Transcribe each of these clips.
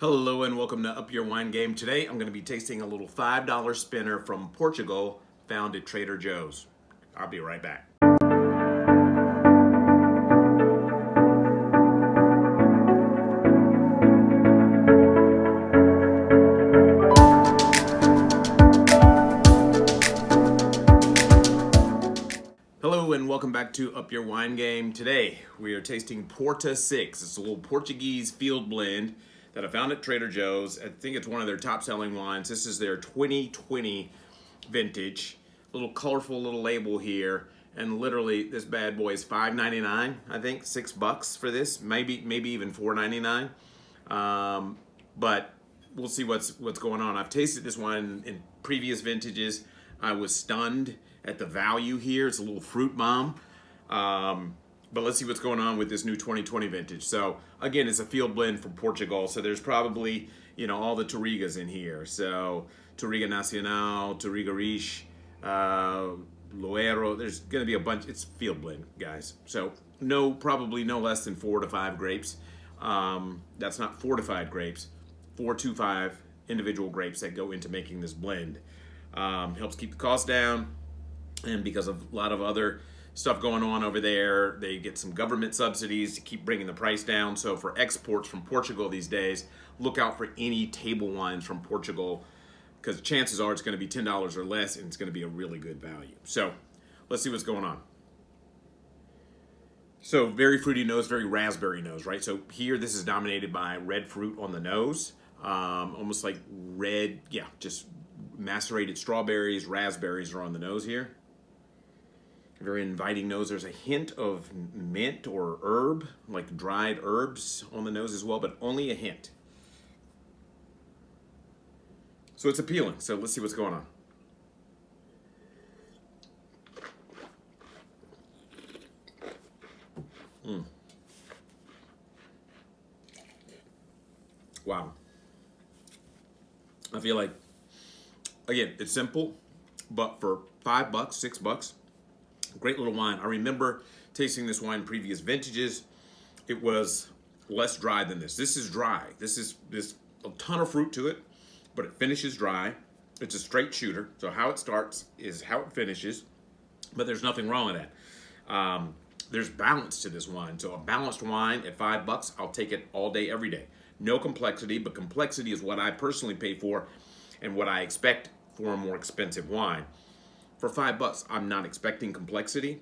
Hello and welcome to Up Your Wine Game. Today I'm going to be tasting a little $5 spinner from Portugal found at Trader Joe's. I'll be right back. Hello and welcome back to Up Your Wine Game. Today we are tasting Porta 6. It's a little Portuguese field blend that I found at Trader Joe's. I think it's one of their top selling wines. This is their 2020 vintage. Little colorful little label here. And literally this bad boy is $5.99, I think, $6 for this. Maybe even $4.99. But we'll see what's going on. I've tasted this wine in previous vintages. I was stunned at the value here. It's a little fruit bomb. But let's see what's going on with this new 2020 vintage. So again, it's a field blend from Portugal. So there's probably, all the Tourigas in here. So Touriga Nacional, Touriga Riche, Loero. There's going to be a bunch. It's field blend, guys. So probably no less than 4 to 5 grapes. That's not fortified grapes. 4 to 5 individual grapes that go into making this blend. Helps keep the cost down. And because of a lot of other stuff going on over there, they get some government subsidies to keep bringing the price down. So for exports from Portugal these days, look out for any table wines from Portugal, because chances are it's going to be $10 or less, and it's going to be a really good value. So let's see what's going on. So very fruity nose, very raspberry nose, right? So here this is dominated by red fruit on the nose, almost like red, just macerated strawberries, raspberries are on the nose here. Very inviting nose. There's a hint of mint or herb, like dried herbs on the nose as well, but only a hint. So it's appealing. So let's see what's going on. Wow. I feel like, again, it's simple, but for $5, $6, great little wine. I remember tasting this wine in previous vintages. It was less dry than this. This is dry. This a ton of fruit to it, but it finishes dry. It's a straight shooter. So how it starts is how it finishes, but there's nothing wrong with that. There's balance to this wine. So a balanced wine at $5, I'll take it all day, every day. No complexity, but complexity is what I personally pay for and what I expect for a more expensive wine. For $5, I'm not expecting complexity,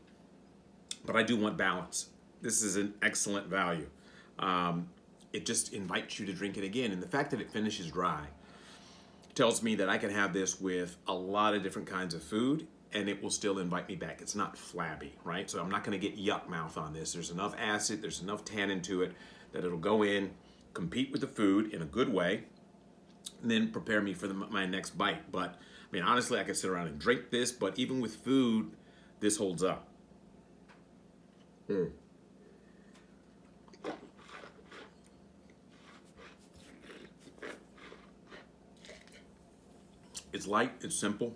but I do want balance. This is an excellent value. It just invites you to drink it again. And the fact that it finishes dry tells me that I can have this with a lot of different kinds of food and it will still invite me back. It's not flabby, right? So I'm not gonna get yuck mouth on this. There's enough acid, there's enough tannin to it that it'll go in, compete with the food in a good way, and then prepare me for my next bite. But I mean, honestly, I could sit around and drink this, but even with food, this holds up. It's light, it's simple.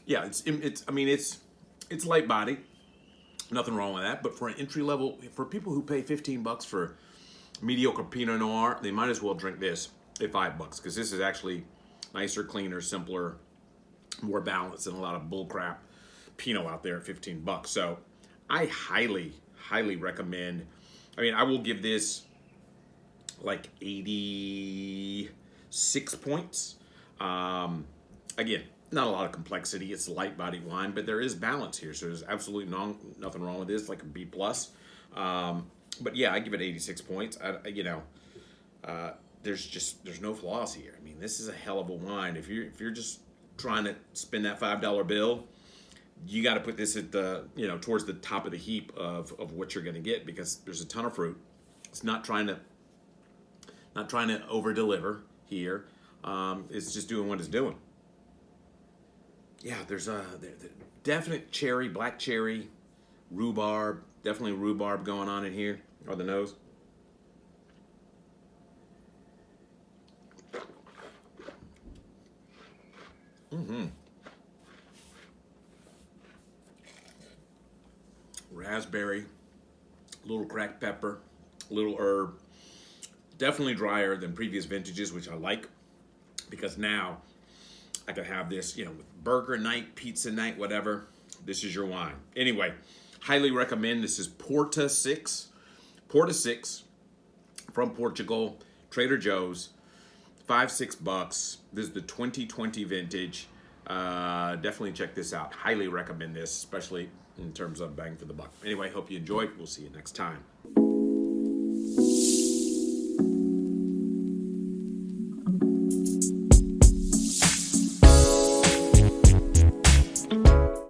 It's light body. Nothing wrong with that. But for an entry level, for people who pay $15 for mediocre Pinot Noir, they might as well drink this at $5, because this is actually nicer, cleaner, simpler, more balanced than a lot of bullcrap Pinot out there at $15. So I highly, highly recommend. I mean, I will give this like 86 points. Again, not a lot of complexity. It's a light body wine, but there is balance here. So there's absolutely nothing wrong with this, like a B+. But yeah, I give it 86 points. There's no flaws here. I mean, this is a hell of a wine. If you're just trying to spend that $5 bill, you got to put this at the towards the top of the heap of what you're going to get, because there's a ton of fruit. It's not trying to over deliver here. It's just doing what it's doing. Yeah, there's a definite cherry, black cherry, rhubarb, definitely rhubarb going on in here, or the nose. Raspberry, little cracked pepper, little herb, Definitely drier than previous vintages, which I like, because now I could have this, you know, with burger night, pizza night, whatever. This is your wine. Anyway, highly recommend. This is Porta 6. Porta 6 from Portugal, Trader Joe's. $5-6. This is the 2020 vintage. Definitely check this out. Highly recommend this, especially in terms of bang for the buck. Anyway, hope you enjoyed. We'll see you next time.